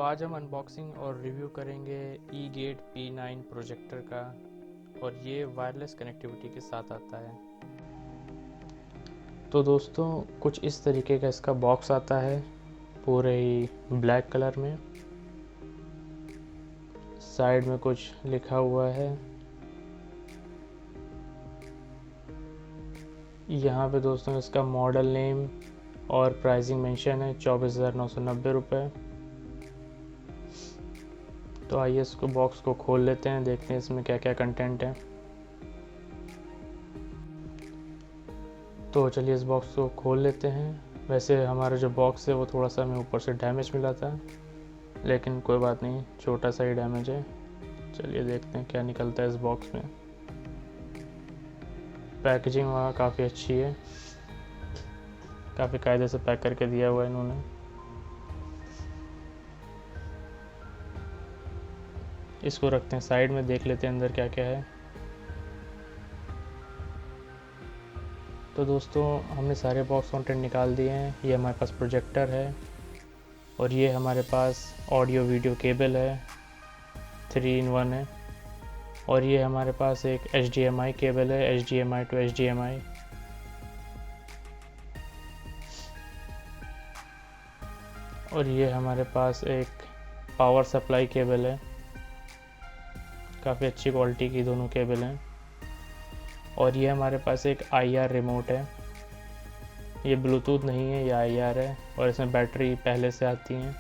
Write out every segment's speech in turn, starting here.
आज हम अनबॉक्सिंग और रिव्यू करेंगे eGate P9 प्रोजेक्टर का, और ये वायरलेस कनेक्टिविटी के साथ आता है। तो दोस्तों कुछ इस तरीके का इसका बॉक्स आता है, पूरे ही ब्लैक कलर में। साइड में कुछ लिखा हुआ है। यहाँ पे दोस्तों इसका मॉडल नेम और प्राइसिंग मेंशन है 24,990 रुपये। तो आइए इसको बॉक्स को खोल लेते हैं, देखते हैं इसमें क्या क्या कंटेंट है। तो चलिए इस बॉक्स को खोल लेते हैं। वैसे हमारा जो बॉक्स है वो थोड़ा सा हमें ऊपर से डैमेज मिला था, लेकिन कोई बात नहीं, छोटा सा ही डैमेज है। चलिए देखते हैं क्या निकलता है इस बॉक्स में। पैकेजिंग वहाँ काफ़ी अच्छी है, काफ़ी कायदे से पैक करके दिया हुआ है इन्होंने। इसको रखते हैं साइड में, देख लेते हैं अंदर क्या क्या है। तो दोस्तों हमने सारे बॉक्स कंटेंट निकाल दिए हैं। ये हमारे पास प्रोजेक्टर है, और ये हमारे पास ऑडियो वीडियो केबल है, 3 in 1 है। और ये हमारे पास एक HDMI केबल है, HDMI to HDMI। और ये हमारे पास एक पावर सप्लाई केबल है, काफ़ी अच्छी क्वालिटी की दोनों केबल हैं। और ये हमारे पास एक IR रिमोट है, ये ब्लूटूथ नहीं है, ये IR है। और इसमें बैटरी पहले से आती हैं,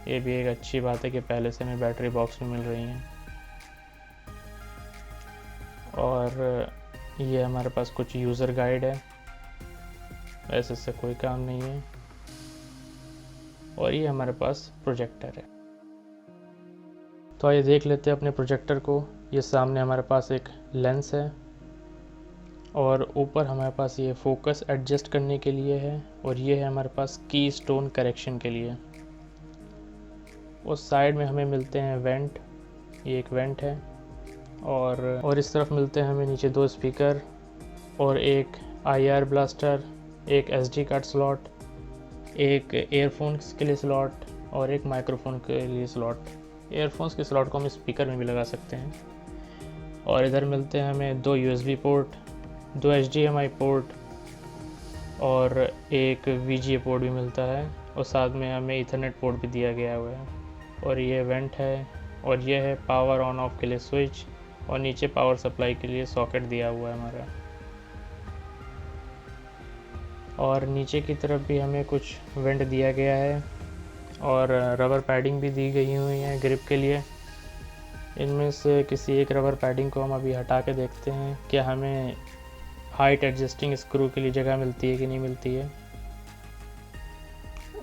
ये भी एक अच्छी बात है कि पहले से हमें बैटरी बॉक्स में मिल रही हैं। और ये हमारे पास कुछ यूज़र गाइड है, वैसे इससे कोई काम नहीं है। और ये हमारे पास प्रोजेक्टर है। तो आइए देख लेते हैं अपने प्रोजेक्टर को। ये सामने हमारे पास एक लेंस है, और ऊपर हमारे पास ये फोकस एडजस्ट करने के लिए है, और ये है हमारे पास की स्टोन करेक्शन के लिए। उस साइड में हमें मिलते हैं वेंट, ये एक वेंट है। और इस तरफ मिलते हैं हमें नीचे 2 स्पीकर और एक IR ब्लास्टर, एक SD कार्ड स्लॉट, एक एयरफोन्स के लिए स्लॉट और एक माइक्रोफोन के लिए स्लॉट। एयरफोन्स के स्लॉट को हम स्पीकर में भी लगा सकते हैं। और इधर मिलते हैं हमें 2 USB पोर्ट, 2 HDMI पोर्ट और एक VGA पोर्ट भी मिलता है, और साथ में हमें ईथरनेट पोर्ट भी दिया गया हुआ है। और ये वेंट है, और ये है पावर ऑन ऑफ के लिए स्विच, और नीचे पावर सप्लाई के लिए सॉकेट दिया हुआ है हमारा। और नीचे की तरफ भी हमें कुछ वेंट दिया गया है, और रबर पैडिंग भी दी गई हुई है ग्रिप के लिए। इनमें से किसी एक रबर पैडिंग को हम अभी हटा के देखते हैं क्या हमें हाइट एडजस्टिंग स्क्रू के लिए जगह मिलती है कि नहीं मिलती है।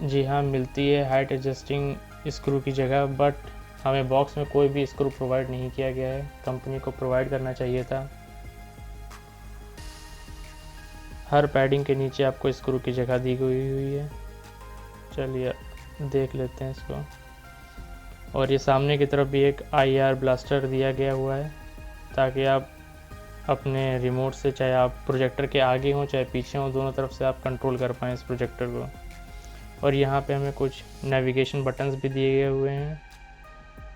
जी हाँ, मिलती है हाइट एडजस्टिंग स्क्रू की जगह, बट हमें बॉक्स में कोई भी स्क्रू प्रोवाइड नहीं किया गया है। कंपनी को प्रोवाइड करना चाहिए था। हर पैडिंग के नीचे आपको स्क्रू की जगह दी गई हुई है। चलिए देख लेते हैं इसको। और ये सामने की तरफ भी एक IR ब्लास्टर दिया गया हुआ है, ताकि आप अपने रिमोट से, चाहे आप प्रोजेक्टर के आगे हों चाहे पीछे हों, दोनों तरफ से आप कंट्रोल कर पाएँ इस प्रोजेक्टर को। और यहाँ पे हमें कुछ नेविगेशन बटन्स भी दिए गए हुए हैं,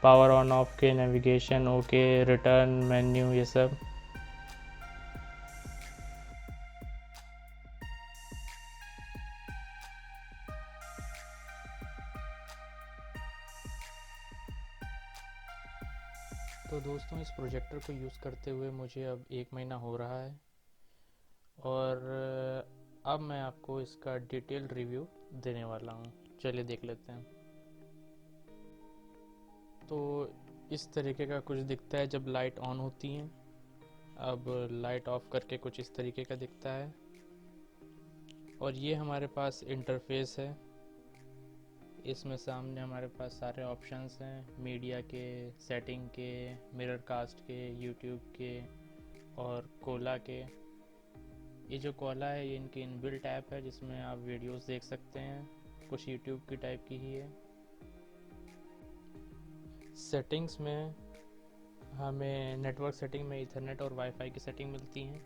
पावर ऑन ऑफ के, नेविगेशन, ओके, रिटर्न, मेन्यू, ये सब। तो दोस्तों इस प्रोजेक्टर को यूज़ करते हुए मुझे अब 1 महीना हो रहा है, और अब मैं आपको इसका डिटेल रिव्यू देने वाला हूँ। चलिए देख लेते हैं। तो इस तरीके का कुछ दिखता है जब लाइट ऑन होती है। अब लाइट ऑफ करके कुछ इस तरीके का दिखता है। और ये हमारे पास इंटरफेस है। इसमें सामने हमारे पास सारे ऑप्शंस हैं, मीडिया के, सेटिंग के, मिरर कास्ट के, यूट्यूब के और कोला के। ये जो कोला है ये इनकी इनबिल्ट ऐप है, जिसमें आप वीडियोस देख सकते हैं, कुछ यूट्यूब की टाइप की ही है। सेटिंग्स में हमें नेटवर्क सेटिंग में ईथरनेट और वाईफाई की सेटिंग मिलती हैं।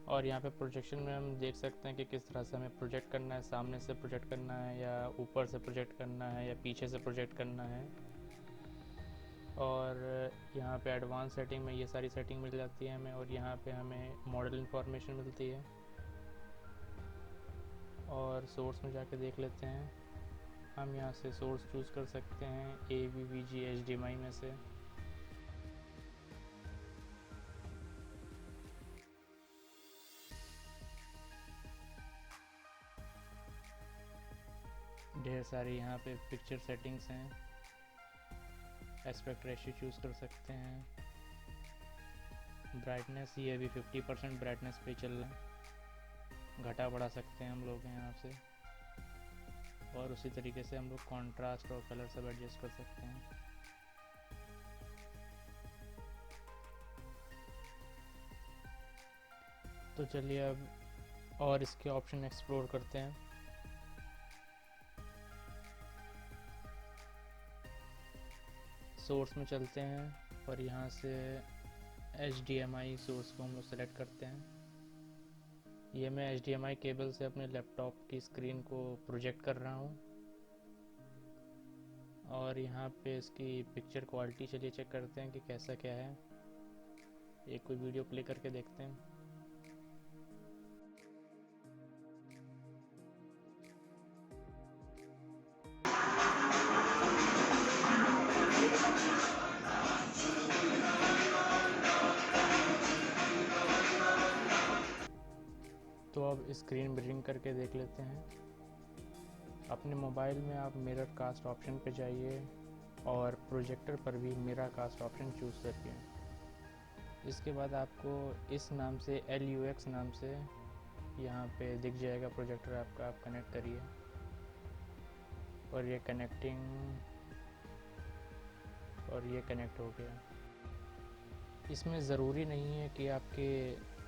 और यहाँ पे प्रोजेक्शन में हम देख सकते हैं कि किस तरह से हमें प्रोजेक्ट करना है, सामने से प्रोजेक्ट करना है या ऊपर से प्रोजेक्ट करना है या पीछे से प्रोजेक्ट करना है। और यहाँ पे एडवांस सेटिंग में ये सारी सेटिंग मिल जाती है हमें, और यहाँ पे हमें मॉडल इंफॉर्मेशन मिलती है। और सोर्स में जाके देख लेते हैं, हम यहाँ से सोर्स चूज़ कर सकते हैं AVVG HDMI में से। ढेर सारी यहाँ पे पिक्चर सेटिंग्स हैं, एस्पेक्ट रेशियो चूज़ कर सकते हैं। ब्राइटनेस ये अभी 50% ब्राइटनेस पे चल रहा है, घटा बढ़ा सकते हैं हम लोग यहाँ से। और उसी तरीके से हम लोग कॉन्ट्रास्ट और कलर सब एडजस्ट कर सकते हैं। तो चलिए अब और इसके ऑप्शन एक्सप्लोर करते हैं। सोर्स में चलते हैं और यहाँ से HDMI सोर्स को हम लोग सेलेक्ट करते हैं। ये मैं HDMI केबल से अपने लैपटॉप की स्क्रीन को प्रोजेक्ट कर रहा हूँ। और यहाँ पे इसकी पिक्चर क्वालिटी चलिए चेक करते हैं कि कैसा क्या है। एक कोई वीडियो प्ले करके देखते हैं। तो अब स्क्रीन मिररिंग करके देख लेते हैं। अपने मोबाइल में आप मिरर कास्ट ऑप्शन पे जाइए और प्रोजेक्टर पर भी मिरर कास्ट ऑप्शन चूज़ करिए। इसके बाद आपको इस नाम से LUX नाम से यहाँ पे दिख जाएगा प्रोजेक्टर आपका, आप कनेक्ट करिए। और ये कनेक्ट हो गया। इसमें ज़रूरी नहीं है कि आपके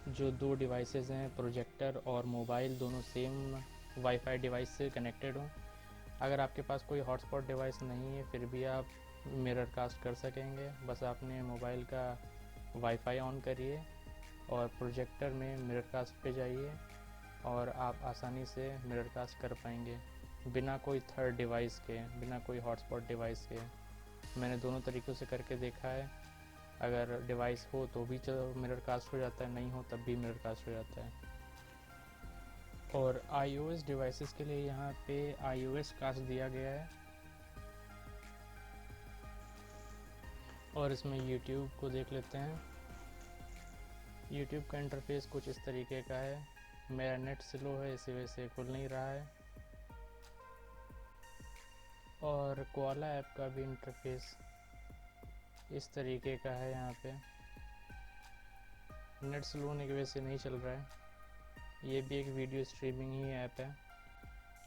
जो दो डिवाइसेस हैं, प्रोजेक्टर और मोबाइल, दोनों सेम वाईफाई डिवाइस से कनेक्टेड हों। अगर आपके पास कोई हॉटस्पॉट डिवाइस नहीं है फिर भी आप मिरर कास्ट कर सकेंगे। बस आपने मोबाइल का वाईफाई ऑन करिए और प्रोजेक्टर में मिरर कास्ट पे जाइए और आप आसानी से मिरर कास्ट कर पाएंगे बिना कोई थर्ड डिवाइस के, बिना कोई हॉटस्पॉट डिवाइस के। मैंने दोनों तरीक़ों से करके देखा है। अगर डिवाइस हो तो भी मिरर कास्ट हो जाता है, नहीं हो तब भी मिरर कास्ट हो जाता है। और iOS डिवाइसेस के लिए यहाँ पे iOS कास्ट दिया गया है। और इसमें YouTube को देख लेते हैं। YouTube का इंटरफेस कुछ इस तरीके का है। मेरा नेट स्लो है, इसी वजह से खुल नहीं रहा है। और कोआला ऐप का भी इंटरफेस इस तरीके का है। यहाँ पे नेट स्लो होने की वजह से नहीं चल रहा है। ये भी एक वीडियो स्ट्रीमिंग ही ऐप है।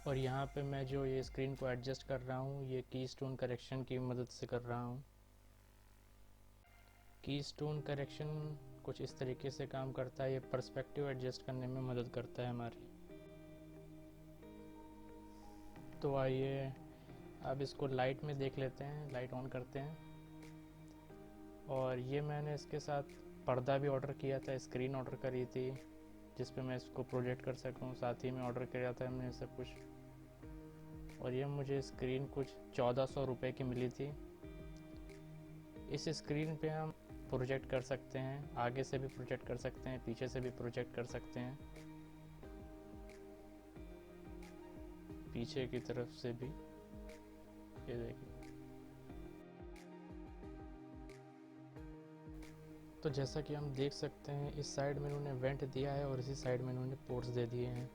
और यहाँ पे मैं जो ये स्क्रीन को एडजस्ट कर रहा हूँ, ये कीस्टोन करेक्शन की मदद से कर रहा हूँ। कीस्टोन करेक्शन कुछ इस तरीके से काम करता है। ये पर्सपेक्टिव एडजस्ट करने में मदद करता है हमारी। तो आइए अब इसको लाइट में देख लेते हैं। लाइट ऑन करते हैं। और ये मैंने इसके साथ पर्दा भी ऑर्डर किया था, स्क्रीन ऑर्डर करी थी जिस पे मैं इसको प्रोजेक्ट कर सकूं। साथ ही में ऑर्डर किया था हमने सब कुछ। और ये मुझे स्क्रीन कुछ 1400 रुपये की मिली थी। इस स्क्रीन पे हम प्रोजेक्ट कर सकते हैं, आगे से भी प्रोजेक्ट कर सकते हैं, पीछे से भी प्रोजेक्ट कर सकते हैं, पीछे की तरफ से भी। ये देखिए। तो जैसा कि हम देख सकते हैं, इस साइड में इन्होंने वेंट दिया है और इसी साइड में इन्होंने पोर्ट्स दे दिए हैं।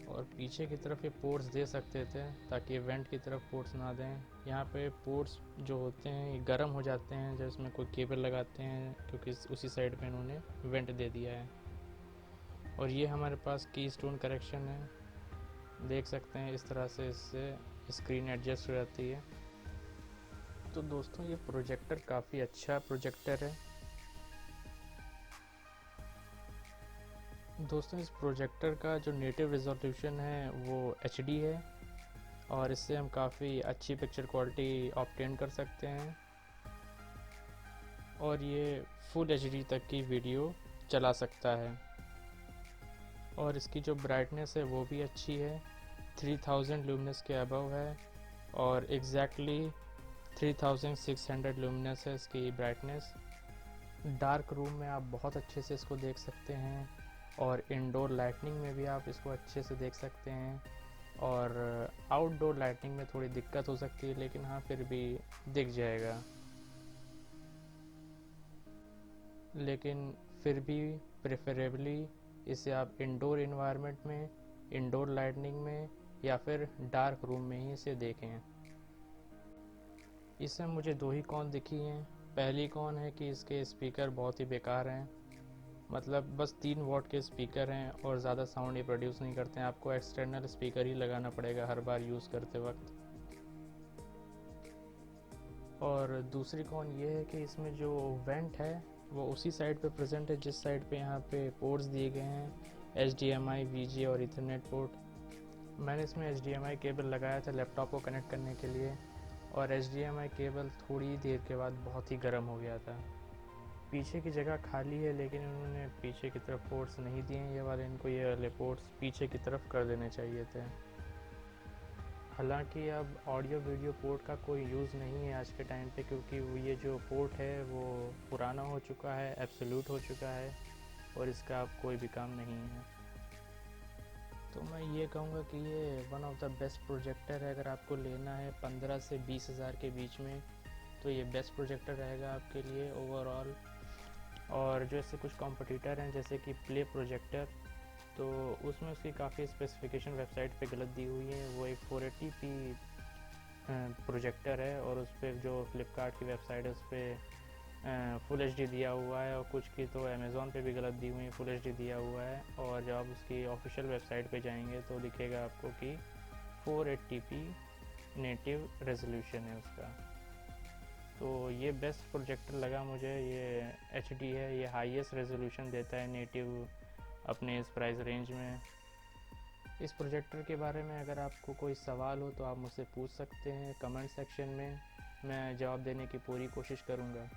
और पीछे की तरफ ये पोर्ट्स दे सकते थे ताकि वेंट की तरफ पोर्ट्स ना दें। यहाँ पे पोर्ट्स जो होते हैं ये गर्म हो जाते हैं जब इसमें कोई केबल लगाते हैं, क्योंकि उसी साइड पे इन्होंने वेंट दे दिया है। और ये हमारे पास कीस्टोन करेक्शन है, देख सकते हैं। इस तरह से इससे स्क्रीन एडजस्ट हो जाती है। तो दोस्तों ये प्रोजेक्टर काफ़ी अच्छा प्रोजेक्टर है। दोस्तों इस प्रोजेक्टर का जो नेटिव रेजोल्यूशन है वो HD है और इससे हम काफ़ी अच्छी पिक्चर क्वालिटी ऑब्टेन कर सकते हैं। और ये फुल HD तक की वीडियो चला सकता है। और इसकी जो ब्राइटनेस है वो भी अच्छी है, 3000 लुमिनस के अबव है और एग्जैक्टली 3600 लुमिनस है इसकी ब्राइटनेस। डार्क रूम में आप बहुत अच्छे से इसको देख सकते हैं और इंडोर लाइटनिंग में भी आप इसको अच्छे से देख सकते हैं, और आउटडोर लाइटनिंग में थोड़ी दिक्कत हो सकती है, लेकिन हाँ फिर भी दिख जाएगा। लेकिन फिर भी प्रेफरेबली इसे आप इंडोर इन्वायरमेंट में, इंडोर लाइटनिंग में या फिर डार्क रूम में ही इसे देखें। इसमें मुझे दो ही कौन दिखी हैं। पहली कौन है कि इसके स्पीकर बहुत ही बेकार हैं, मतलब बस 3 वॉट के स्पीकर हैं और ज़्यादा साउंड ये प्रोड्यूस नहीं करते हैं, आपको एक्सटर्नल स्पीकर ही लगाना पड़ेगा हर बार यूज़ करते वक्त। और दूसरी कौन ये है कि इसमें जो वेंट है वो उसी साइड पे प्रेजेंट है जिस साइड पे यहाँ पे पोर्ट्स दिए गए हैं, HDMI, VGA और इथरनेट पोर्ट। मैंने इसमें HDMI केबल लगाया था लैपटॉप को कनेक्ट करने के लिए, और HDMI केबल थोड़ी देर के बाद बहुत ही गर्म हो गया था। पीछे की जगह खाली है लेकिन उन्होंने पीछे की तरफ पोर्ट्स नहीं दिए हैं ये वाले, इनको ये वाले पोर्ट्स पीछे की तरफ कर देने चाहिए थे। हालांकि अब ऑडियो वीडियो पोर्ट का कोई यूज़ नहीं है आज के टाइम पे, क्योंकि ये जो पोर्ट है वो पुराना हो चुका है, एब्सोल्यूट हो चुका है और इसका अब कोई भी काम नहीं है। तो मैं ये कहूँगा कि ये one of the best projector है। अगर आपको लेना है 15 से 20 हज़ार के बीच में तो ये बेस्ट प्रोजेक्टर रहेगा आपके लिए ओवरऑल। और जो इससे कुछ कॉम्पिटिटर हैं जैसे कि प्ले प्रोजेक्टर, तो उसमें उसकी काफ़ी स्पेसिफिकेशन वेबसाइट पे गलत दी हुई है। वो एक 480p प्रोजेक्टर है और उस पर जो फ्लिपकार्ट की वेबसाइट है उस पर फुल एच डी दिया हुआ है, और कुछ की तो अमेज़ॉन पे भी गलत दी हुई है, फुल एच डी दिया हुआ है। और जब आप उसकी ऑफिशियल वेबसाइट पे जाएंगे तो दिखेगा आपको कि 480p नेटिव रेजोल्यूशन है उसका। तो ये बेस्ट प्रोजेक्टर लगा मुझे। ये HD है, ये हाईएस्ट रेजोल्यूशन देता है नेटिव अपने इस प्राइस रेंज में। इस प्रोजेक्टर के बारे में अगर आपको कोई सवाल हो तो आप मुझसे पूछ सकते हैं कमेंट सेक्शन में, मैं जवाब देने की पूरी कोशिश करूँगा।